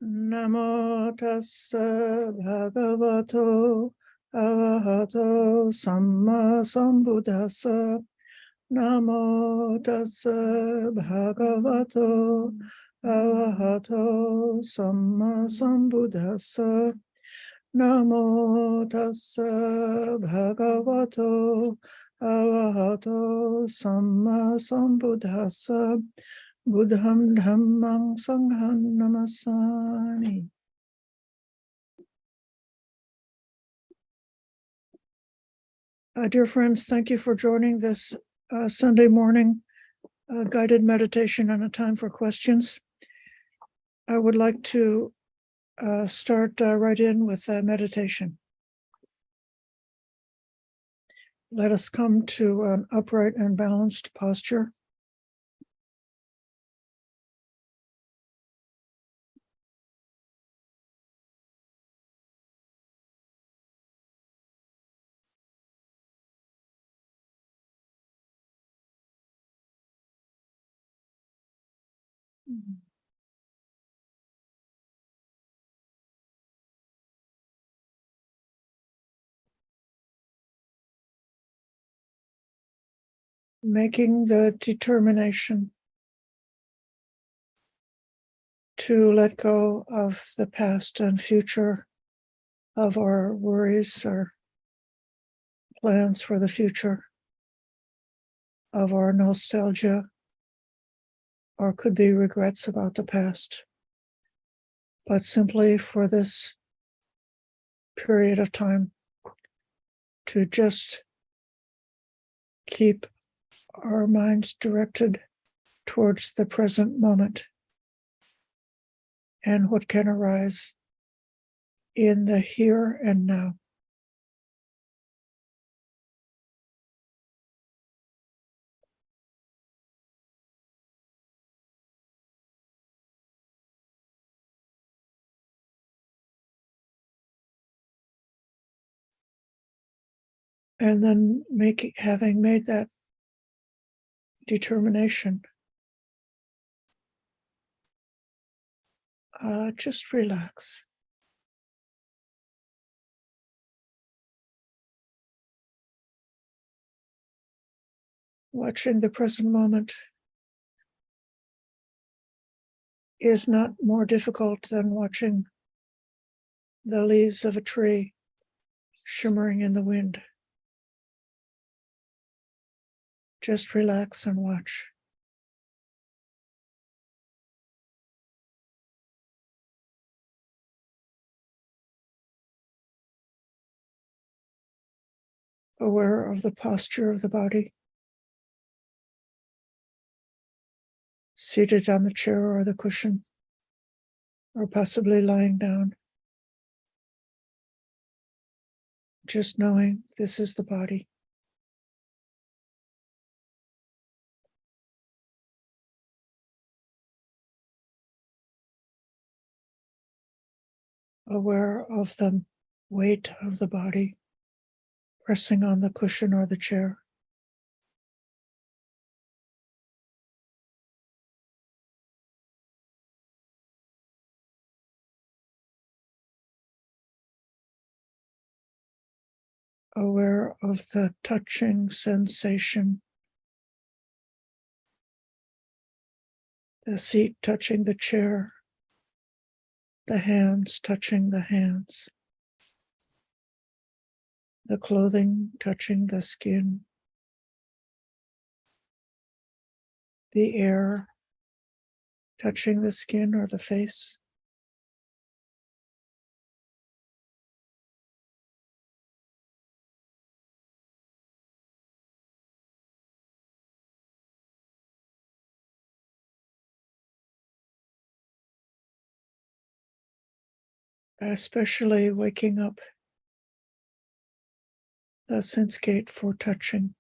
Namo tassa bhagavato arahato samma sambuddhassa. Namo tassa bhagavato arahato samma sambuddhassa. Namo tassa bhagavato arahato samma sambuddhassa. Buddham Dhammang Sangham Namasami. Dear friends, thank you for joining this Sunday morning guided meditation and a time for questions. I would like to start right in with meditation. Let us come to an upright and balanced posture. Making the determination to let go of the past and future, of our worries or plans for the future, of our nostalgia, or could be regrets about the past, but simply for this period of time to just keep our minds directed towards the present moment and what can arise in the here and now. And then having made that determination, just relax. Watching the present moment is not more difficult than watching the leaves of a tree shimmering in the wind. Just relax and watch. Aware of the posture of the body, seated on the chair or the cushion, or possibly lying down. Just knowing this is the body. Aware of the weight of the body pressing on the cushion or the chair. Aware of the touching sensation, the seat touching the chair, the hands touching the hands, the clothing touching the skin, the air touching the skin or the face. Especially waking up the sense gate for touching.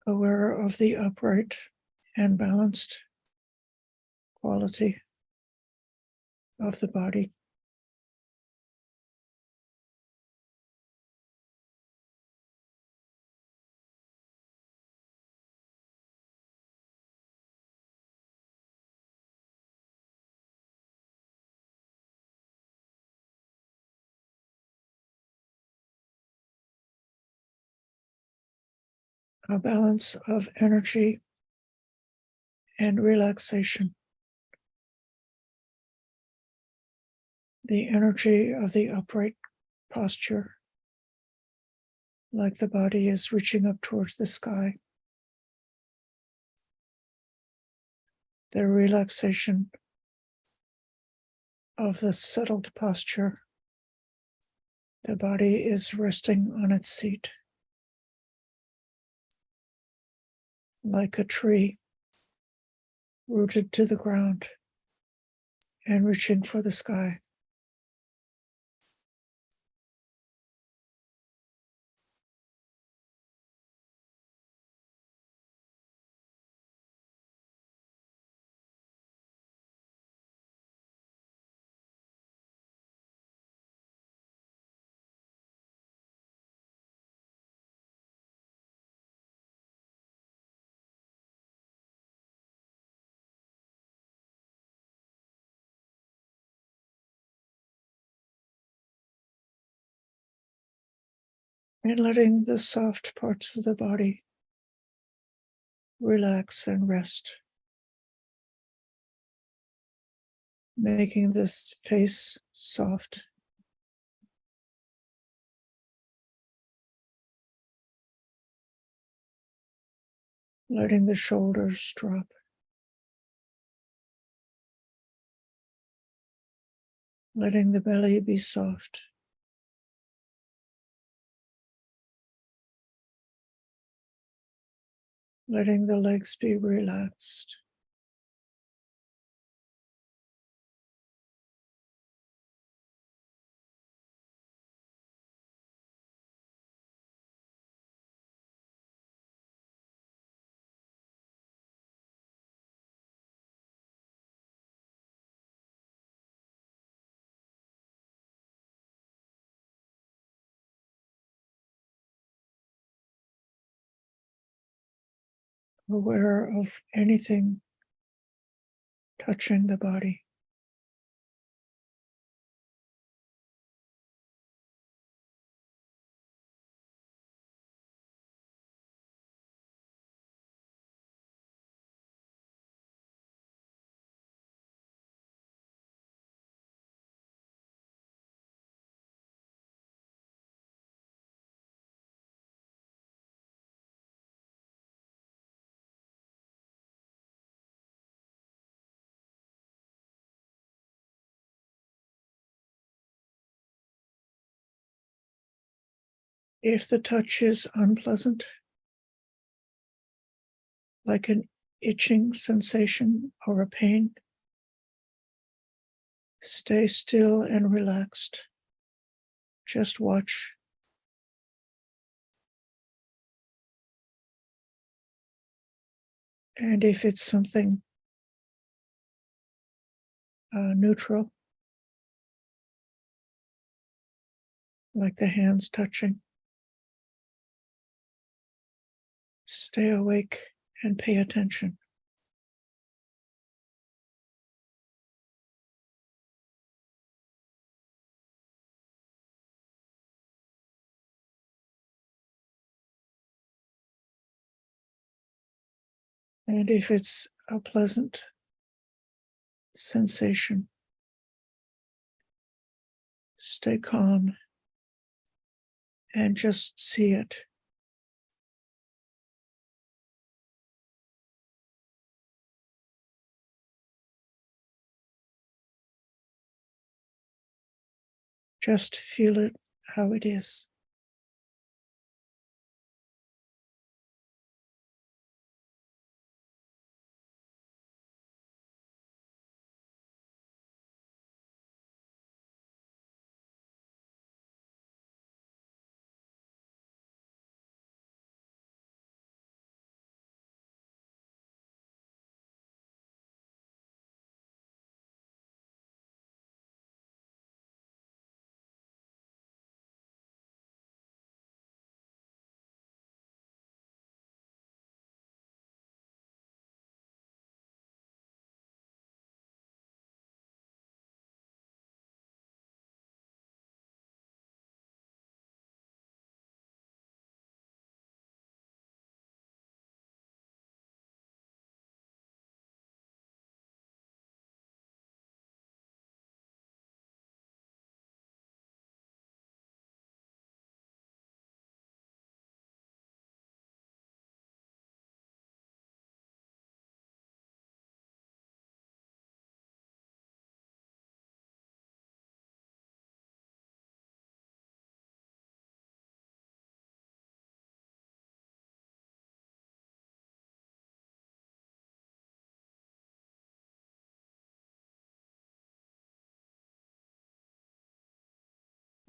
Aware of the upright and balanced quality of the body. A balance of energy and relaxation. The energy of the upright posture, like the body is reaching up towards the sky. The relaxation of the settled posture. The body is resting on its seat, like a tree rooted to the ground and reaching for the sky. And letting the soft parts of the body relax and rest. Making this face soft. Letting the shoulders drop. Letting the belly be soft. Letting the legs be relaxed. Aware of anything touching the body. If the touch is unpleasant, like an itching sensation or a pain, stay still and relaxed. Just watch. And if it's something neutral, like the hands touching, stay awake and pay attention. And if it's a pleasant sensation, stay calm and just see it. Just feel it how it is.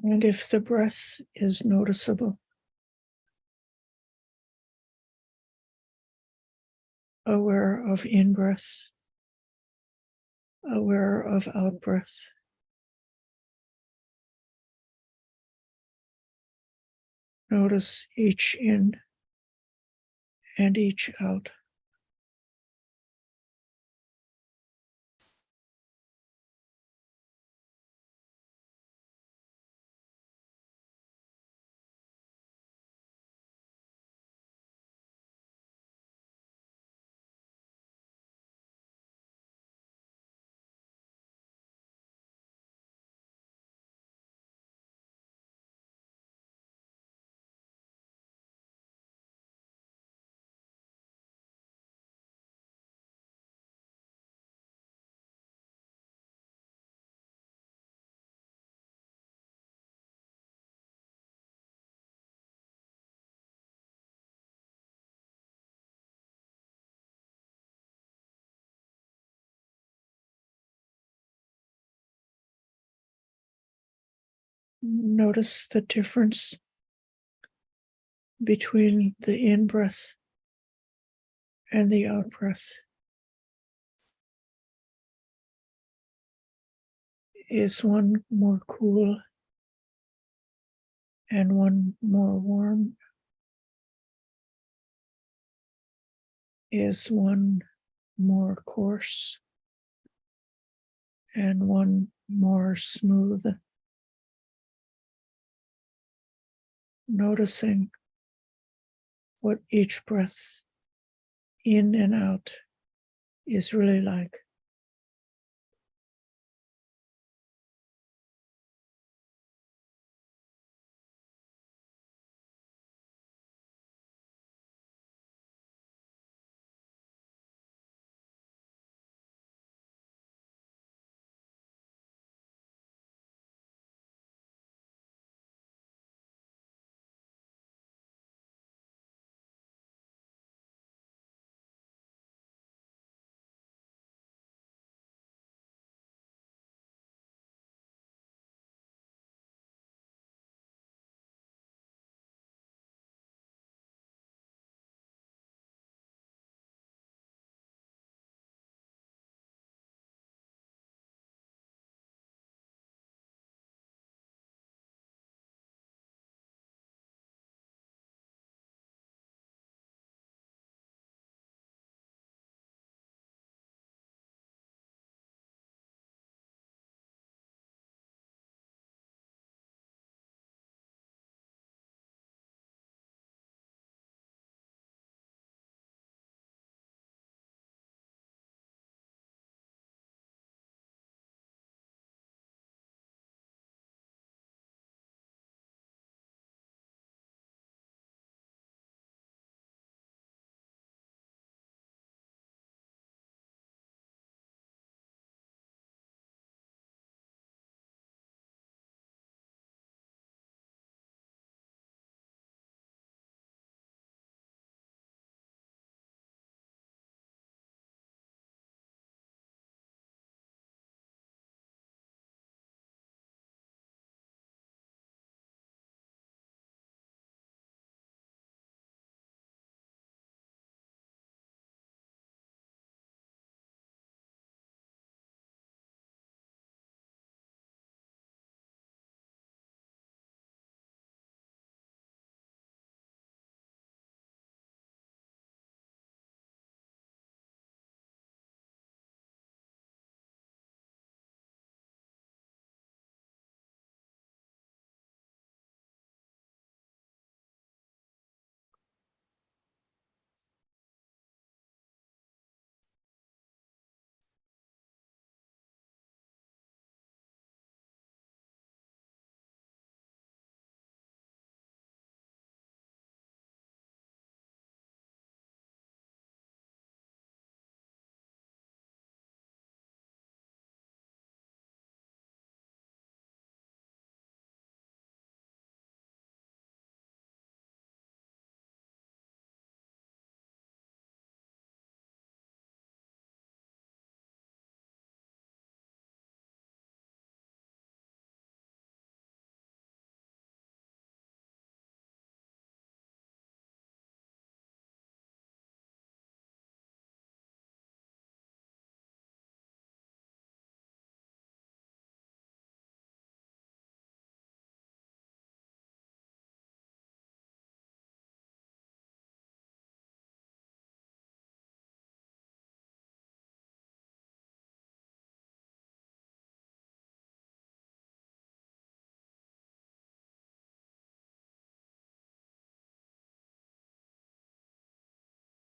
And if the breath is noticeable, aware of in-breath, aware of out-breath. Notice each in and each out. Notice the difference between the in-breath and the out-breath. Is one more cool and one more warm? Is one more coarse and one more smooth? Noticing what each breath in and out is really like.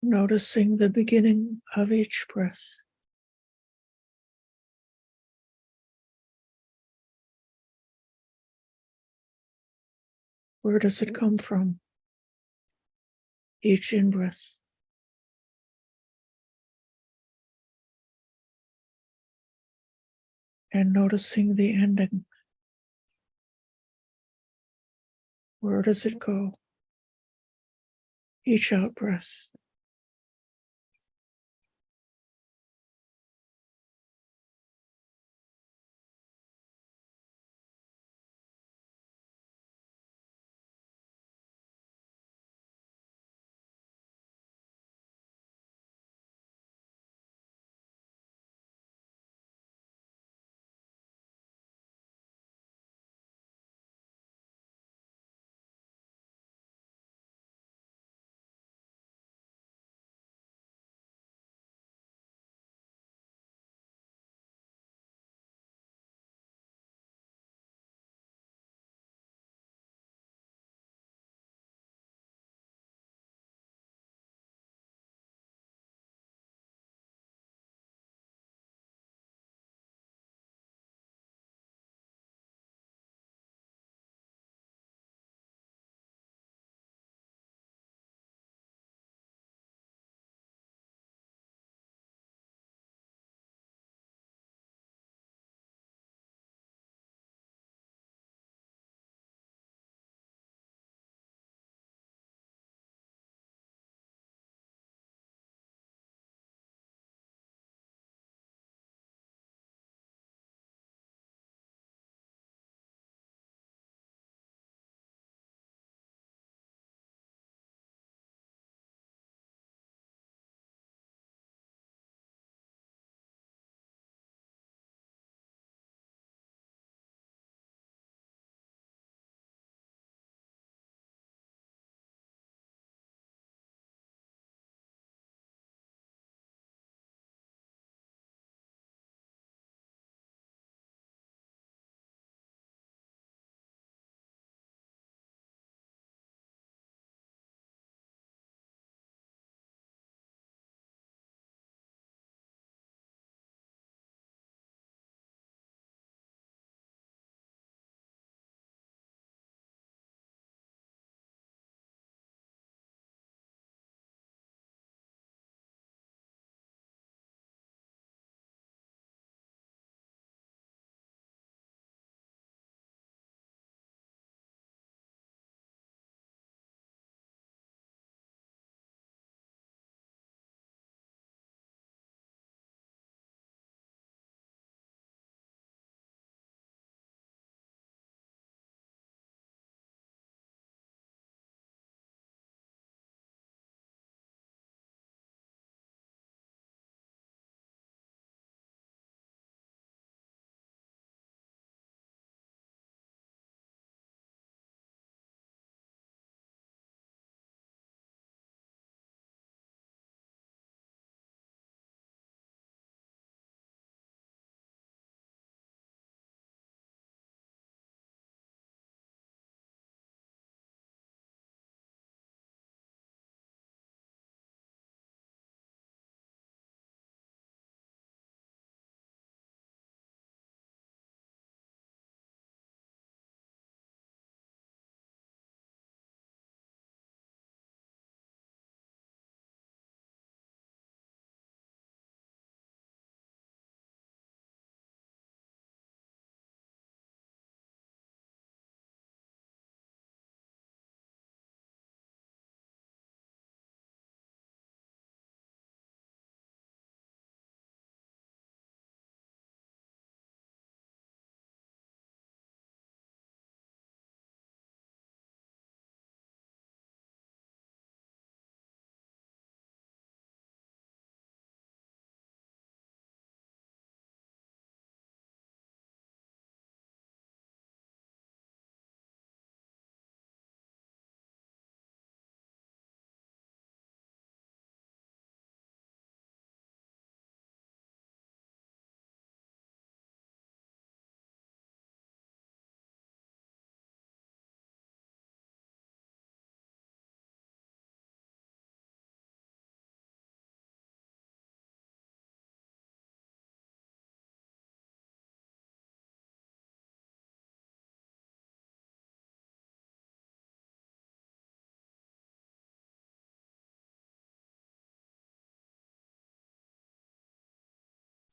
noticing the beginning of each breath. Where does it come from? Each in-breath. And noticing the ending. Where does it go? Each out-breath.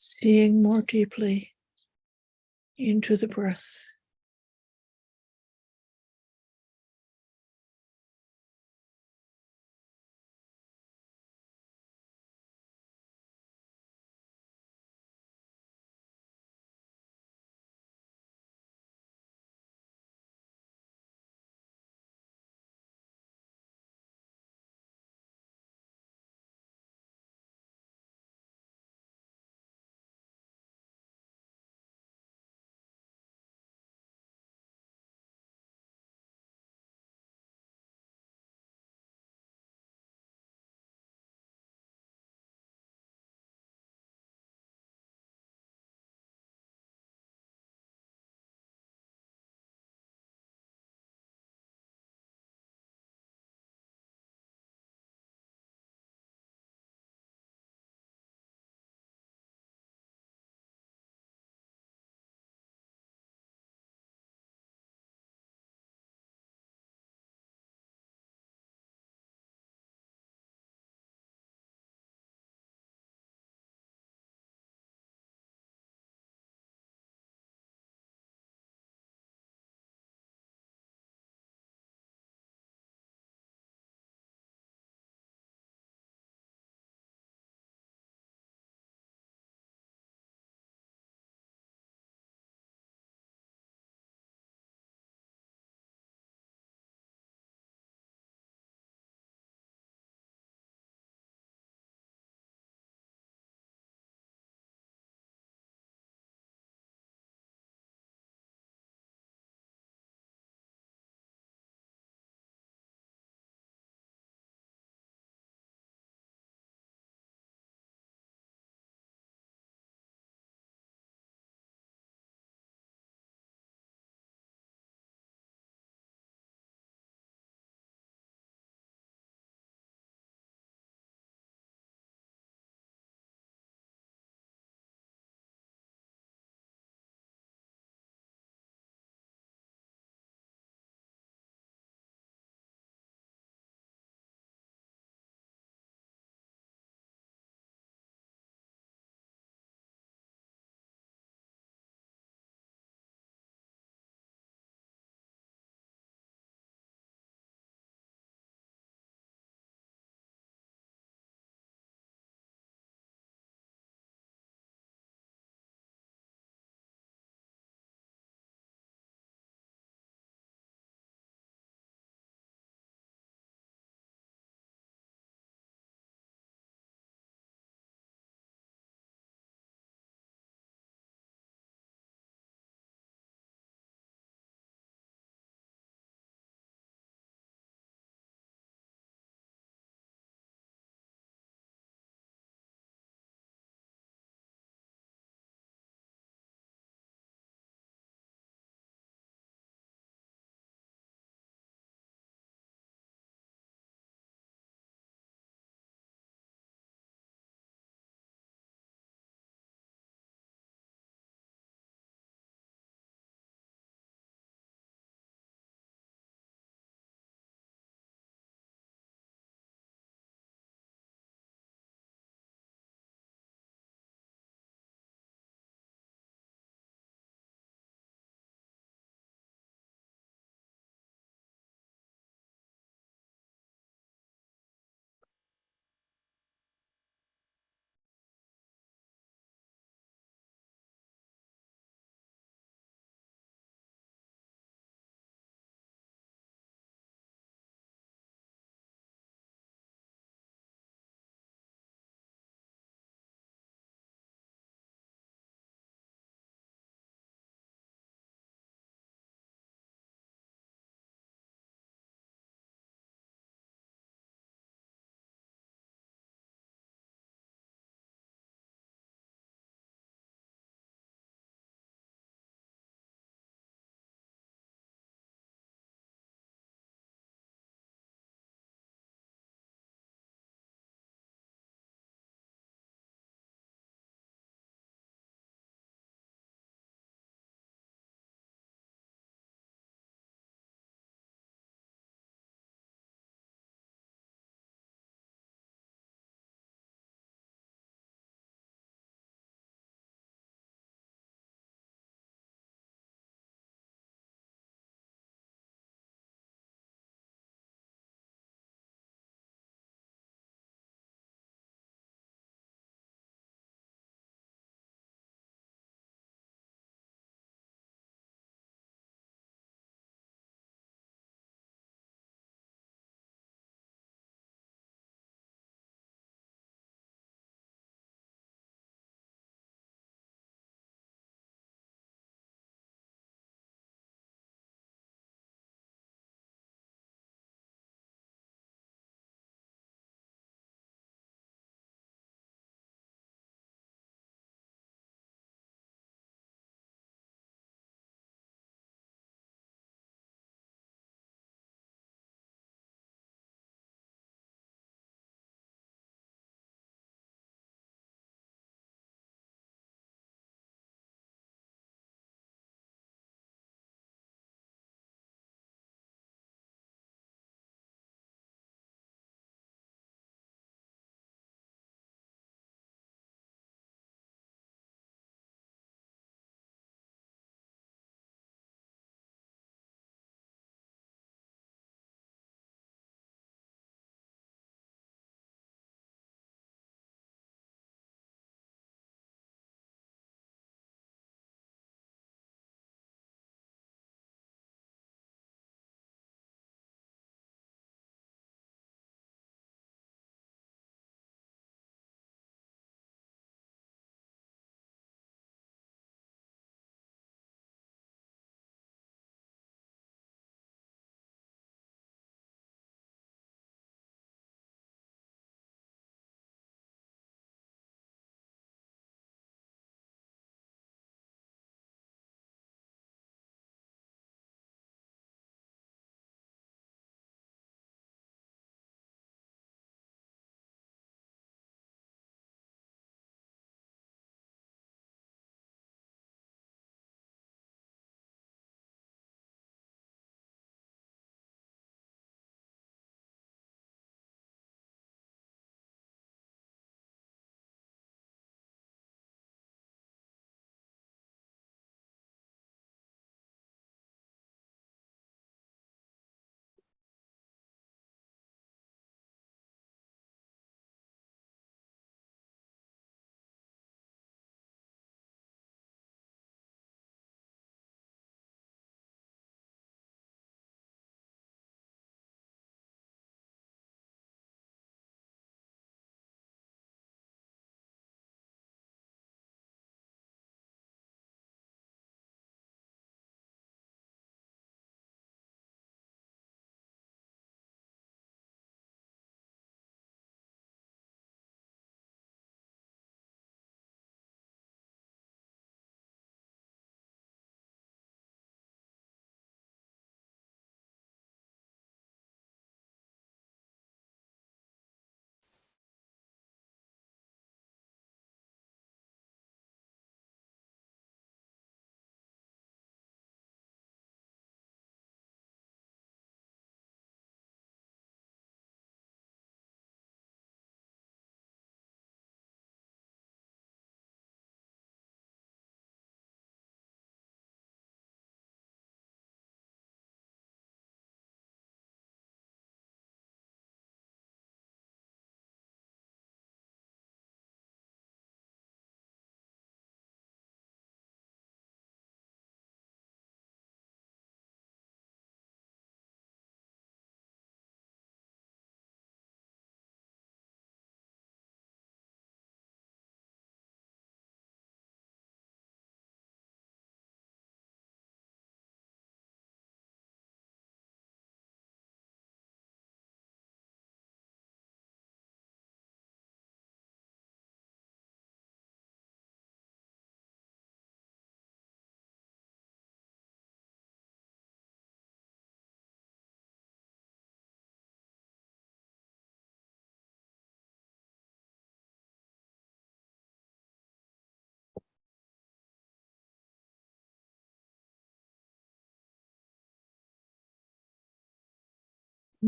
seeing more deeply into the breath.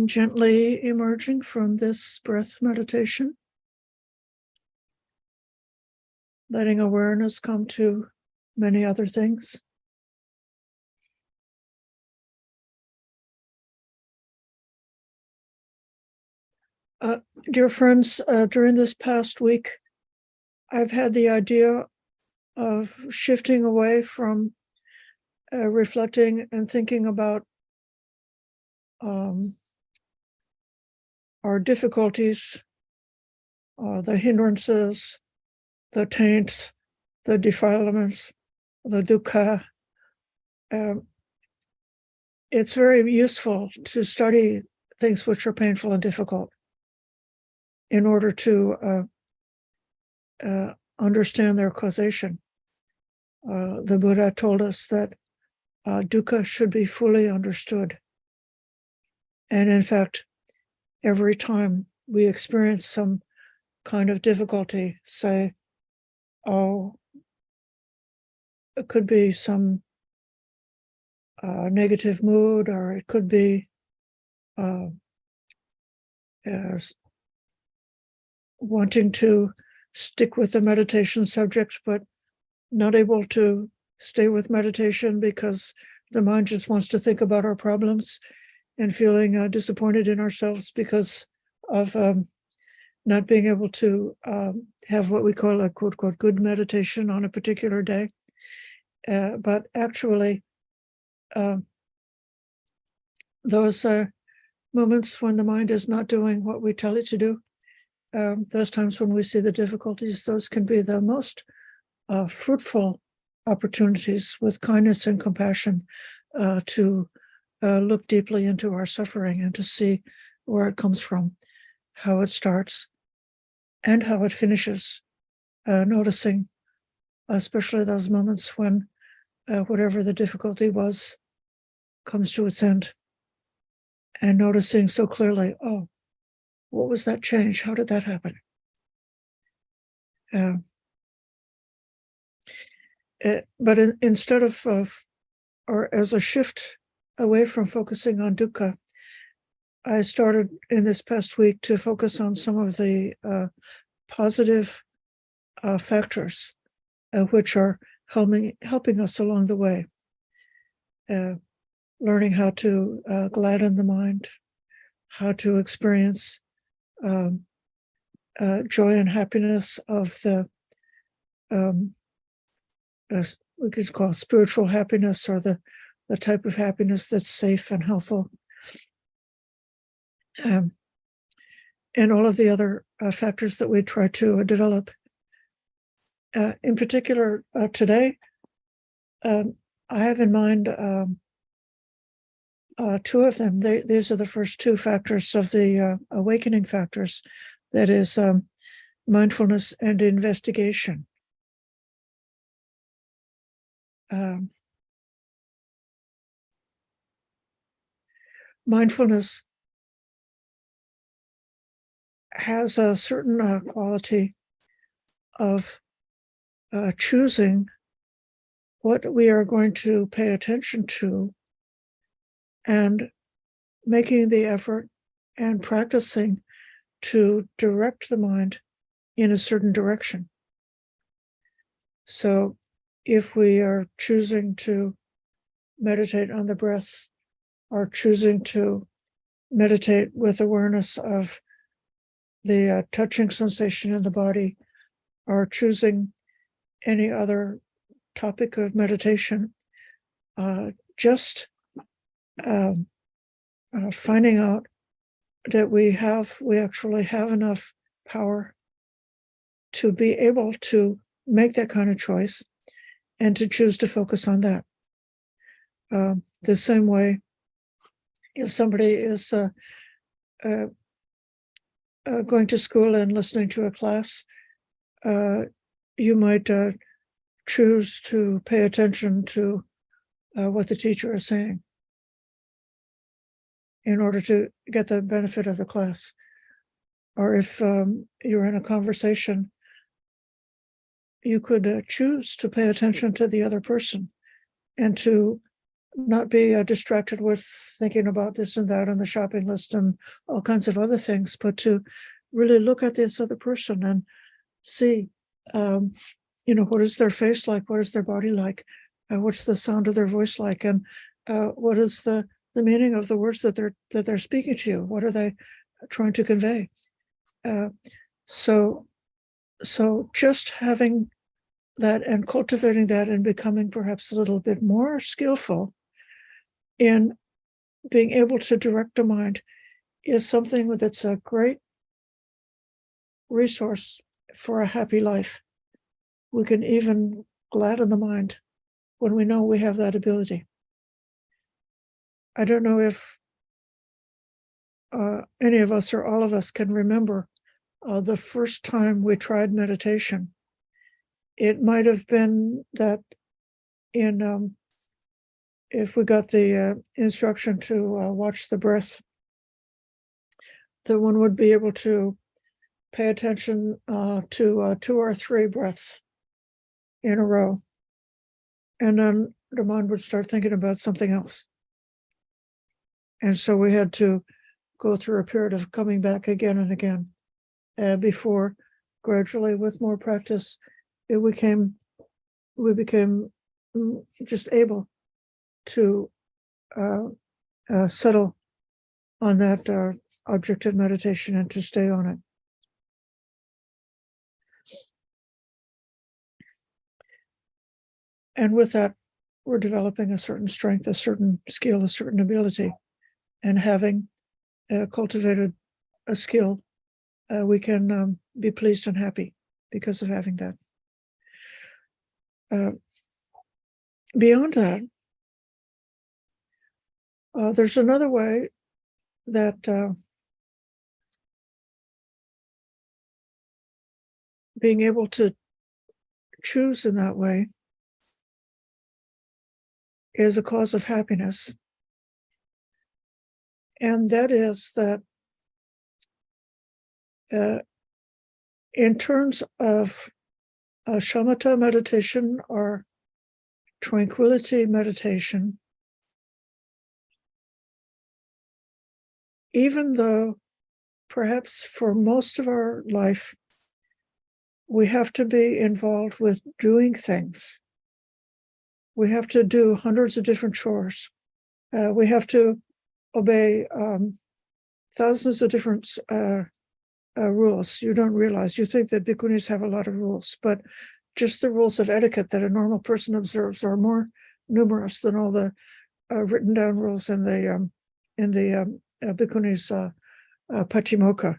Gently emerging from this breath meditation, letting awareness come to many other things. Dear friends, during this past week, I've had the idea of shifting away from reflecting and thinking about our difficulties, the hindrances, the taints, the defilements, the dukkha. It's very useful to study things which are painful and difficult in order to understand their causation. The Buddha told us that dukkha should be fully understood. And in fact, every time we experience some kind of difficulty, say, it could be some negative mood, or it could be wanting to stick with the meditation subject, but not able to stay with meditation because the mind just wants to think about our problems, and feeling disappointed in ourselves because of not being able to have what we call a quote, quote, good meditation on a particular day. But actually, those moments when the mind is not doing what we tell it to do, those times when we see the difficulties, those can be the most fruitful opportunities with kindness and compassion to look deeply into our suffering and to see where it comes from, how it starts, and how it finishes, noticing especially those moments when whatever the difficulty was comes to its end, and noticing so clearly, oh, what was that change? How did that happen? But instead of, or as a shift away from focusing on dukkha, I started in this past week to focus on some of the positive factors which are helping us along the way. Learning how to gladden the mind, how to experience joy and happiness of the we could call spiritual happiness, or the type of happiness that's safe and helpful, and all of the other factors that we try to develop. In particular, today, I have in mind two of them. These are the first two factors of the awakening factors, that is mindfulness and investigation. Mindfulness has a certain quality of choosing what we are going to pay attention to, and making the effort and practicing to direct the mind in a certain direction. So if we are choosing to meditate on the breath, or choosing to meditate with awareness of the touching sensation in the body, or choosing any other topic of meditation, just finding out that we actually have enough power to be able to make that kind of choice, and to choose to focus on that. The same way, if somebody is going to school and listening to a class, you might choose to pay attention to what the teacher is saying in order to get the benefit of the class. Or if you're in a conversation, you could choose to pay attention to the other person and to not be distracted with thinking about this and that and the shopping list and all kinds of other things, but to really look at this other person and see, what is their face like? What is their body like? What's the sound of their voice like? And what is the meaning of the words that they're speaking to you? What are they trying to convey? So just having that and cultivating that and becoming perhaps a little bit more skillful in being able to direct the mind is something that's a great resource for a happy life. We can even gladden the mind when we know we have that ability. I don't know if any of us or all of us can remember the first time we tried meditation. It might have been that if we got the instruction to watch the breath, that one would be able to pay attention to 2 or 3 breaths in a row. And then the mind would start thinking about something else. And so we had to go through a period of coming back again and again before gradually, with more practice, we became just able to settle on that object of meditation and to stay on it. And with that, we're developing a certain strength, a certain skill, a certain ability. And having cultivated a skill, we can be pleased and happy because of having that. Beyond that, there's another way that being able to choose in that way is a cause of happiness. And that is that in terms of shamatha meditation or tranquility meditation, even though perhaps for most of our life we have to be involved with doing things, we have to do hundreds of different chores, we have to obey thousands of different rules. You don't realize, you think that Bhikkhunis have a lot of rules, but just the rules of etiquette that a normal person observes are more numerous than all the written down rules in the Bhikkhunis Patimokkha.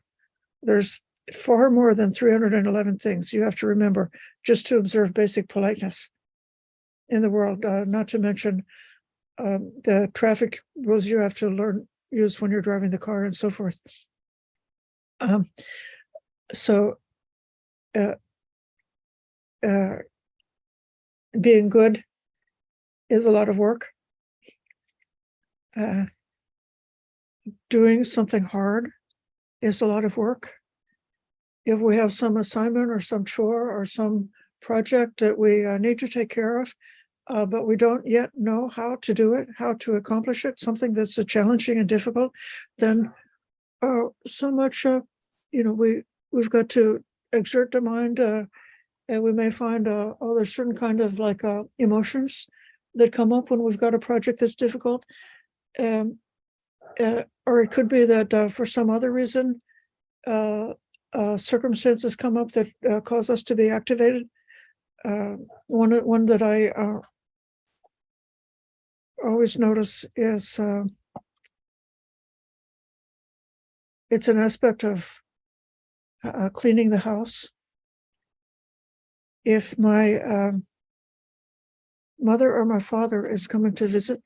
There's far more than 311 things you have to remember just to observe basic politeness in the world, not to mention the traffic rules you have to use when you're driving the car and so forth. Being good is a lot of work. Doing something hard is a lot of work. If we have some assignment or some chore or some project that we need to take care of, but we don't yet know how to do it, how to accomplish it, something that's challenging and difficult, then so much, we've got to exert the mind, and we may find there's certain kind of emotions that come up when we've got a project that's difficult, or it could be that for some other reason, circumstances come up that cause us to be activated. One that I always notice is it's an aspect of cleaning the house. If my mother or my father is coming to visit,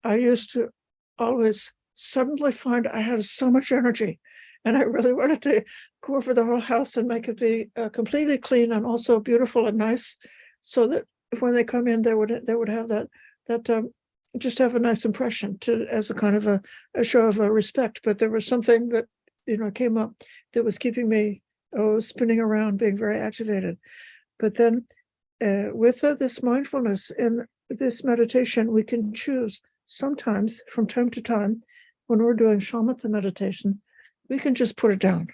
I used to always suddenly find I had so much energy, and I really wanted to go over the whole house and make it be completely clean and also beautiful and nice, so that when they come in, they would have that just have a nice impression as a kind of a show of respect. But there was something that came up that was keeping me spinning around, being very activated. But then with this mindfulness this meditation, we can choose sometimes from time to time when we're doing shamatha meditation, we can just put it down,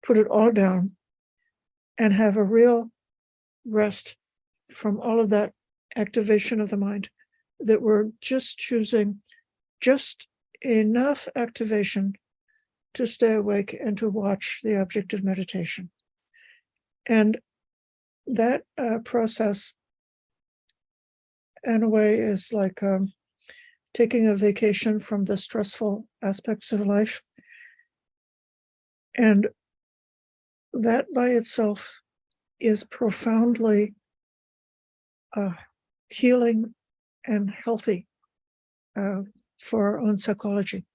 put it all down, and have a real rest from all of that activation of the mind, that we're just choosing just enough activation to stay awake and to watch the object of meditation. And that process, in a way, is like taking a vacation from the stressful aspects of life. And that by itself is profoundly healing and healthy for our own psychology.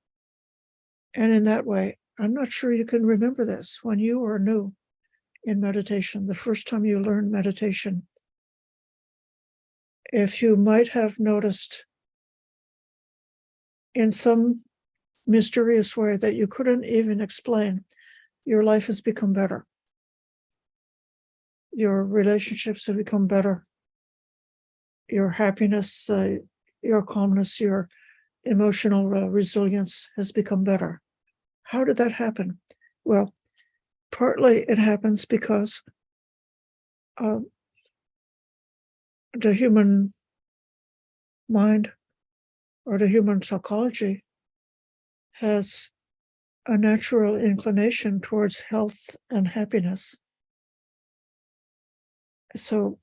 And in that way, I'm not sure you can remember this when you were new in meditation, the first time you learned meditation, if you might have noticed in some mysterious way that you couldn't even explain, your life has become better. Your relationships have become better. Your happiness, your calmness, your emotional resilience has become better. How did that happen? Well, partly it happens because the human mind or the human psychology has a natural inclination towards health and happiness. So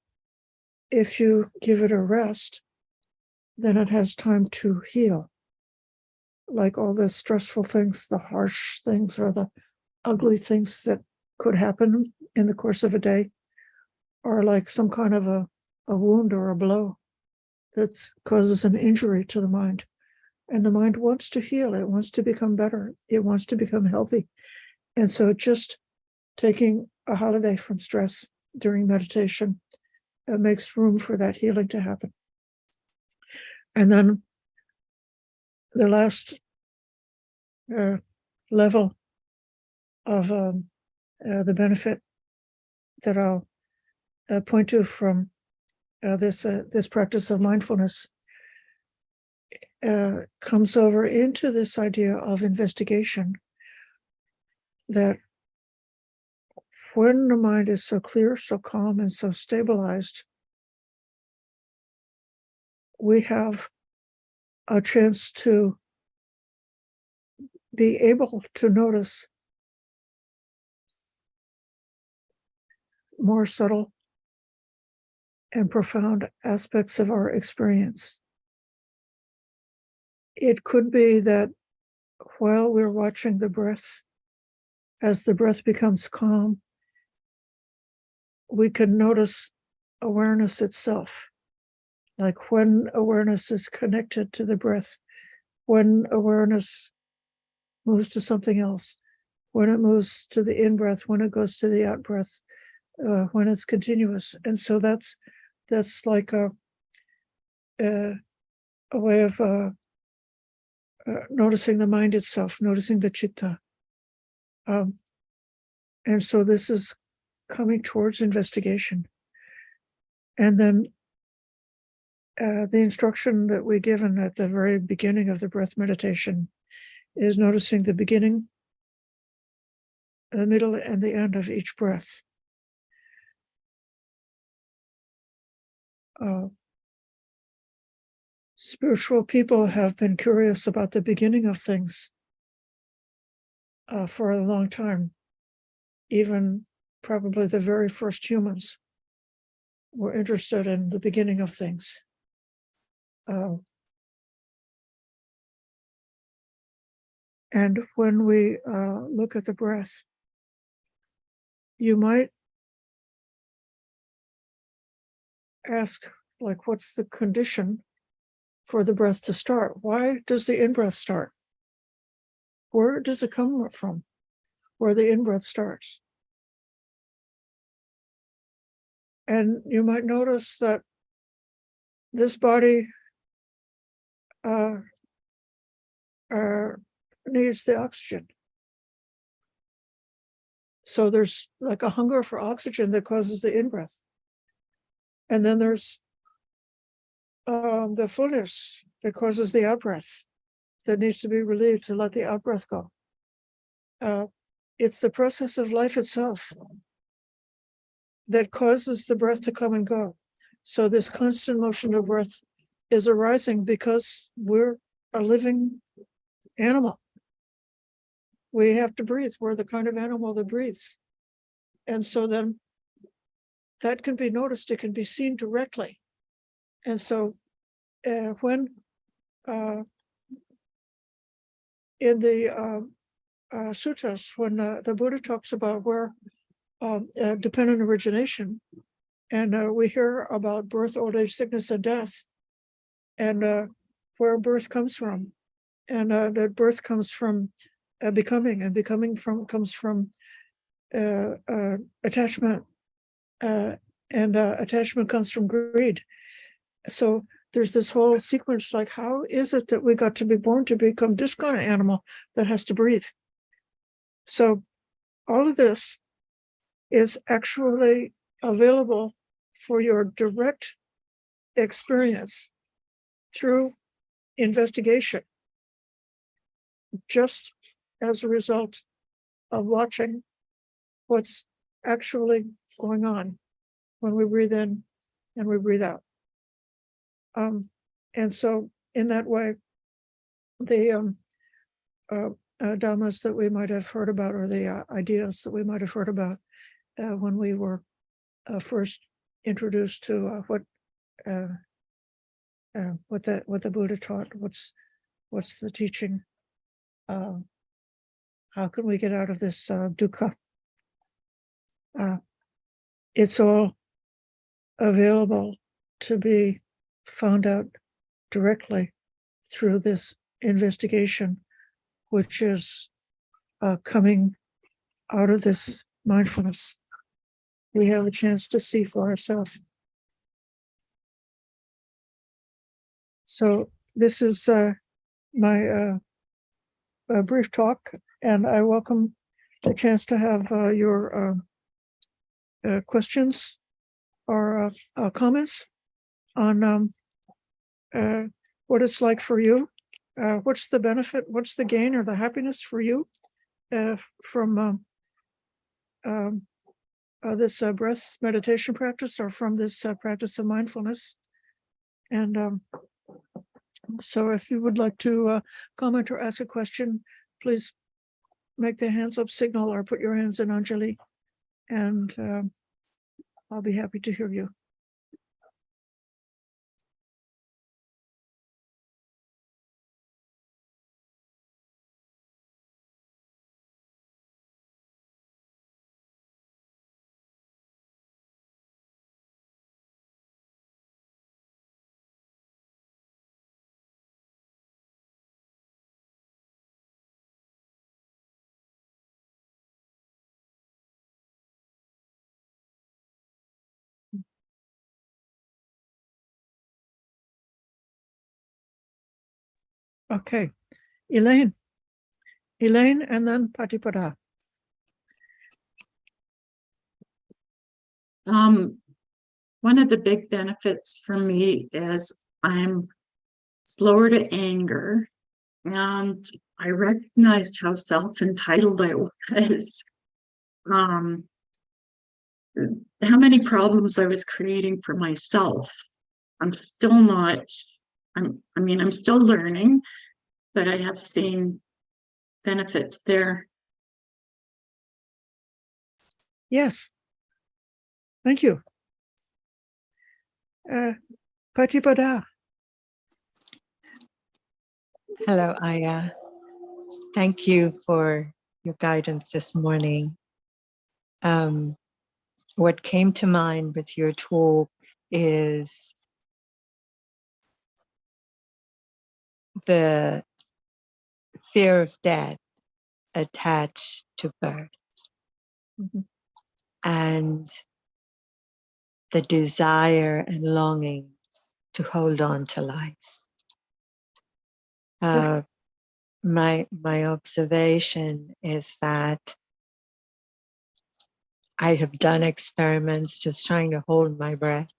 if you give it a rest, then it has time to heal. Like all the stressful things, the harsh things, or the ugly things that could happen in the course of a day, or like some kind of a wound or a blow that causes an injury to the mind. And the mind wants to heal, it wants to become better, it wants to become healthy. And so just taking a holiday from stress during meditation makes room for that healing to happen. And then the last level of the benefit that I'll point to from this practice of mindfulness comes over into this idea of investigation, that when the mind is so clear, so calm, and so stabilized, we have a chance to be able to notice more subtle and profound aspects of our experience. It could be that while we're watching the breath, as the breath becomes calm, we can notice awareness itself, like when awareness is connected to the breath, when awareness moves to something else, when it moves to the in-breath, when it goes to the out-breath, when it's continuous. And so that's like a way of noticing the mind itself, noticing the citta. And so this is coming towards investigation. And then the instruction that we're given at the very beginning of the breath meditation is noticing the beginning, the middle, and the end of each breath. Spiritual people have been curious about the beginning of things for a long time. Even probably the very first humans were interested in the beginning of things. And when we look at the breath, you might ask, like, what's the condition for the breath to start? Why does the in-breath start? Where does it come from, where the in-breath starts? And you might notice that this body needs the oxygen. So there's like a hunger for oxygen that causes the in-breath. And then there's the fullness that causes the out-breath that needs to be relieved to let the out-breath go. It's the process of life itself that causes the breath to come and go. So this constant motion of breath is arising because we're a living animal. We have to breathe. We're the kind of animal that breathes. And so then that can be noticed. It can be seen directly. And so when in the suttas, when the Buddha talks about where dependent origination, and we hear about birth, old age, sickness, and death, and where birth comes from, and that birth comes from becoming, and becoming comes from attachment, and attachment comes from greed. So there's this whole sequence, like, how is it that we got to be born to become this kind of animal that has to breathe? So all of this is actually available for your direct experience through investigation, just as a result of watching what's actually going on when we breathe in and we breathe out. And so in that way, the Dhammas that we might have heard about, or the ideas that we might have heard about when we were first introduced to what the Buddha taught, what's the teaching, how can we get out of this dukkha? It's all available to be found out directly through this investigation, which is coming out of this mindfulness. We have a chance to see for ourselves. So this is my brief talk, and I welcome the chance to have your questions or comments on what it's like for you. What's the benefit, what's the gain or the happiness for you from this breath meditation practice, or from this practice of mindfulness. And so if you would like to comment or ask a question, please make the hands up signal or put your hands in Anjali, and I'll be happy to hear you. Okay, Elaine, and then Patipada. One of the big benefits for me is I'm slower to anger, and I recognized how self-entitled I was. How many problems I was creating for myself. I'm still not, I'm still learning, but I have seen benefits there. Yes. Thank you. Patipada. Hello, Ayya. Thank you for your guidance this morning. What came to mind with your talk is the fear of death attached to birth, and the desire and longing to hold on to life. My observation is that I have done experiments just trying to hold my breath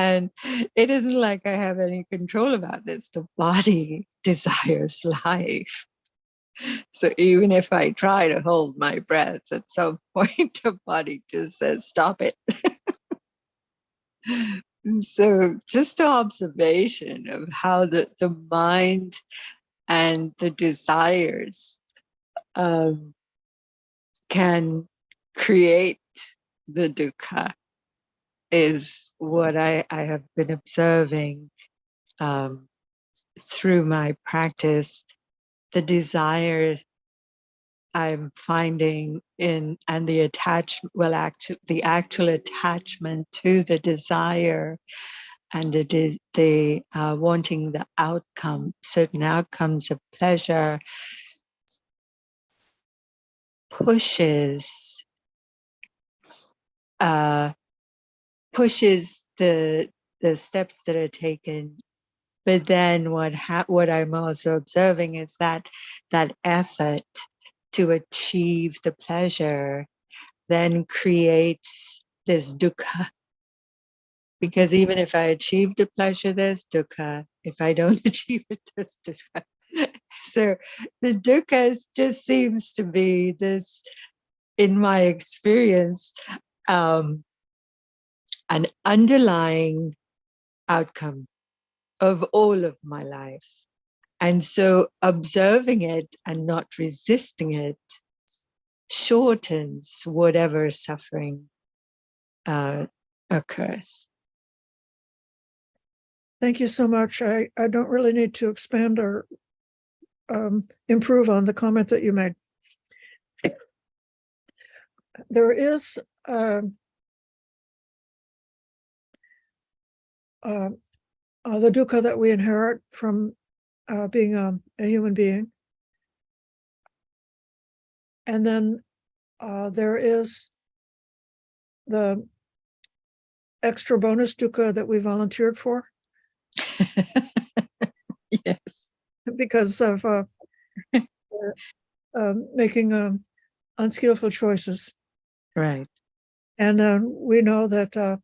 And it isn't like I have any control about this. The body desires life. So even if I try to hold my breath, at some point the body just says, stop it. So just an observation of how the mind and the desires can create the dukkha is what I have been observing through my practice. The desire I'm finding in, and the attachment, the actual attachment to the desire and the wanting the outcome, certain outcomes of pleasure, pushes the steps that are taken. But then what I'm also observing is that effort to achieve the pleasure then creates this dukkha. Because even if I achieve the pleasure, there's dukkha. If I don't achieve it, there's dukkha. So the dukkha just seems to be this, in my experience, an underlying outcome of all of my life. And so observing it and not resisting it shortens whatever suffering occurs. Thank you so much. I don't really need to expand or improve on the comment that you made. There is the dukkha that we inherit from being a human being. And then there is the extra bonus dukkha that we volunteered for. Yes. Because of making unskillful choices. Right. And we know that,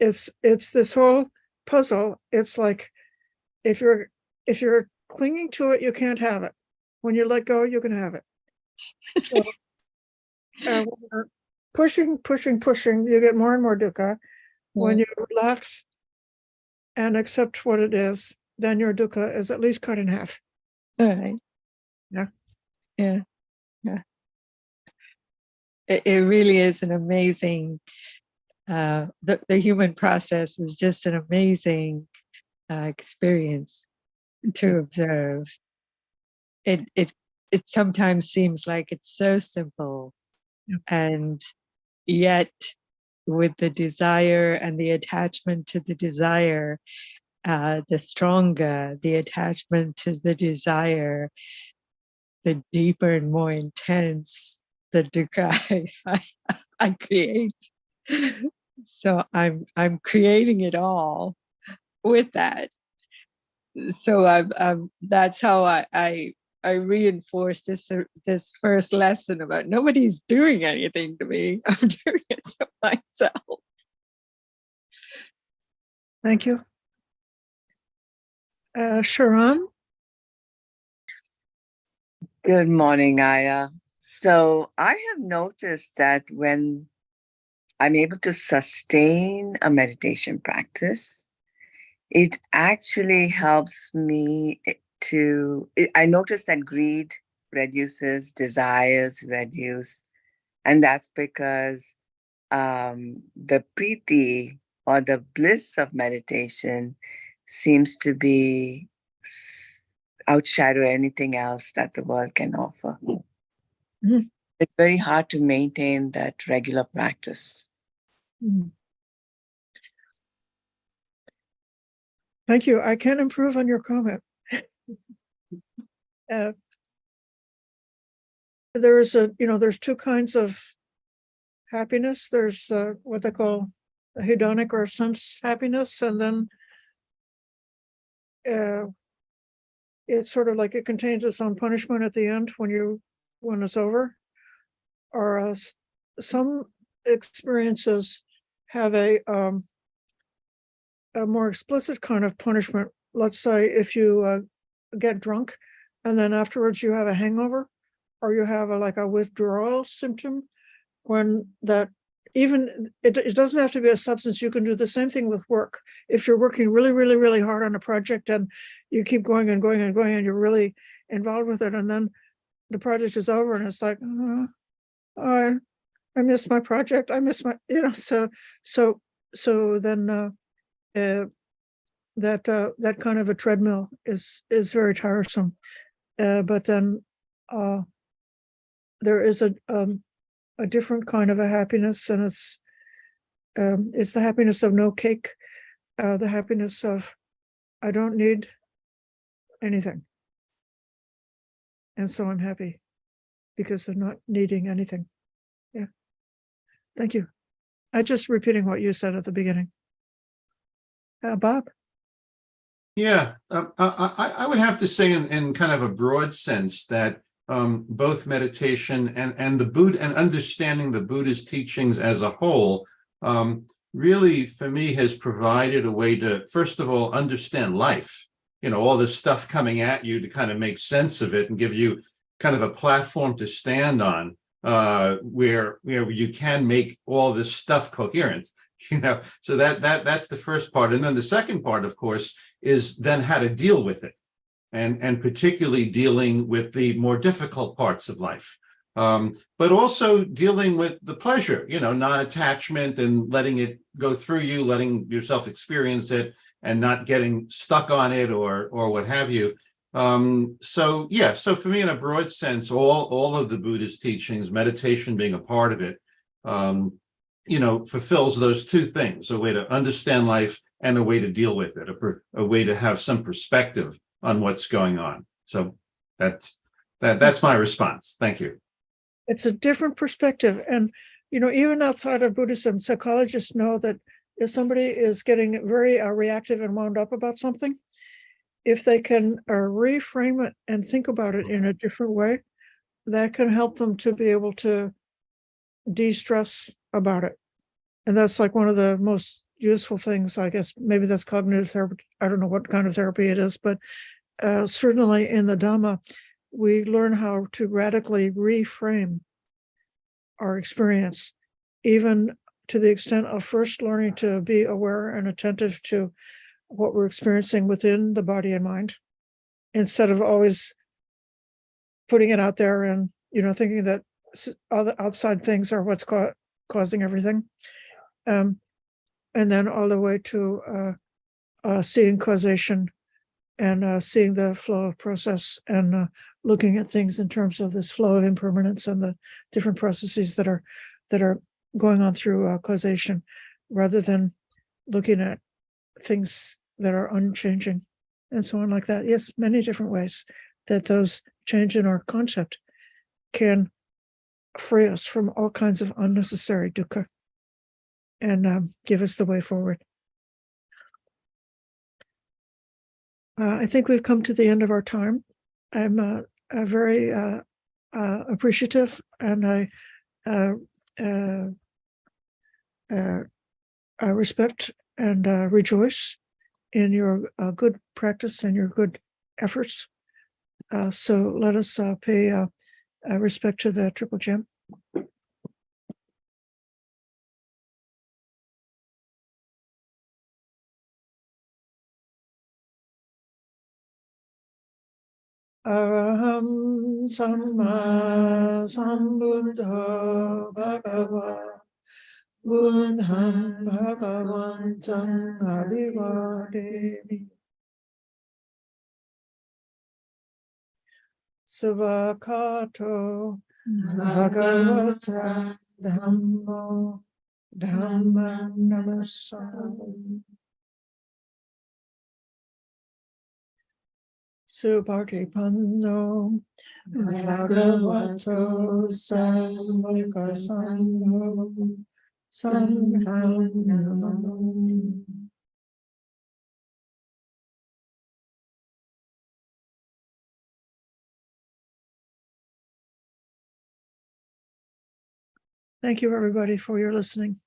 it's this whole puzzle. It's like, if you're clinging to it, you can't have it. When you let go, you can have it. So, when you're pushing, you get more and more dukkha. When you relax and accept what it is, then your dukkha is at least cut in half. All right. Yeah. Yeah. Yeah. It really is an amazing, the human process is just an amazing experience to observe. It sometimes seems like it's so simple, and yet with the desire and the attachment to the desire, the stronger the attachment to the desire, the deeper and more intense the dukkha I create. So I'm creating it all with that. So that's how I reinforce this first lesson about nobody's doing anything to me. I'm doing it to myself. Thank you. Sharon? Good morning, Ayya. So I have noticed that when I'm able to sustain a meditation practice, it actually helps me I notice that greed reduces, desires reduce, and that's because the priti, or the bliss of meditation, seems to be outshadow anything else that the world can offer. Mm-hmm. It's very hard to maintain that regular practice. Mm-hmm. Thank you. I can improve on your comment. There's two kinds of happiness. There's what they call hedonic or sense happiness, and then it's sort of like it contains its own punishment at the end when it's over. Or some experiences have a more explicit kind of punishment. Let's say if you get drunk and then afterwards you have a hangover, or you have like a withdrawal symptom, when that, even it doesn't have to be a substance. You can do the same thing with work. If you're working really, really, really hard on a project and you keep going and going and going and you're really involved with it, and then the project is over and it's like, I missed my project. I missed my, so then that kind of a treadmill is very tiresome. But then there is a different kind of a happiness, and it's the happiness of no cake, the happiness of I don't need anything, and so I'm happy because of not needing anything. Yeah, thank you. I just repeating what you said at the beginning. Bob? Yeah, I would have to say in kind of a broad sense that both meditation and the Buddha and understanding the Buddha's teachings as a whole really, for me, has provided a way to, first of all, understand life. All this stuff coming at you, to kind of make sense of it and give you kind of a platform to stand on, where you can make all this stuff coherent. So that's the first part. And then the second part, of course, is then how to deal with it, and particularly dealing with the more difficult parts of life, but also dealing with the pleasure, non-attachment and letting it go through you, letting yourself experience it and not getting stuck on it or what have you. So for me, in a broad sense, all of the Buddhist teachings, meditation being a part of it, fulfills those two things: a way to understand life and a way to deal with it, a way to have some perspective on what's going on. So that's my response. Thank you. It's a different perspective. And, even outside of Buddhism, psychologists know that if somebody is getting very reactive and wound up about something, if they can reframe it and think about it in a different way, that can help them to be able to de-stress about it. And that's like one of the most useful things, I guess. Maybe that's cognitive therapy. I don't know what kind of therapy it is, but certainly in the Dhamma, we learn how to radically reframe our experience, even to the extent of first learning to be aware and attentive to what we're experiencing within the body and mind, instead of always putting it out there and, thinking that other outside things are what's causing everything. And then all the way to seeing causation and seeing the flow of process, and looking at things in terms of this flow of impermanence and the different processes that are going on through causation, rather than looking at things that are unchanging and so on like that. Yes, many different ways that those change in our concept can free us from all kinds of unnecessary dukkha and give us the way forward. I think we've come to the end of our time. I'm very appreciative, and I respect and rejoice in your good practice and your good efforts. So let us pay respect to the Triple Gem. Araham Samma Sambuddha Bhagava Buddham Bhagavantam Abhivademi Savakato Bhagavata Dhammo Dhamma Namassami Subhatipanno Bhagavato Samvika Sangho Sangham Namami. Thank you, everybody, for your listening.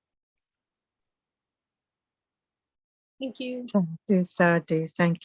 Thank you. Sadhu, sadhu. Thank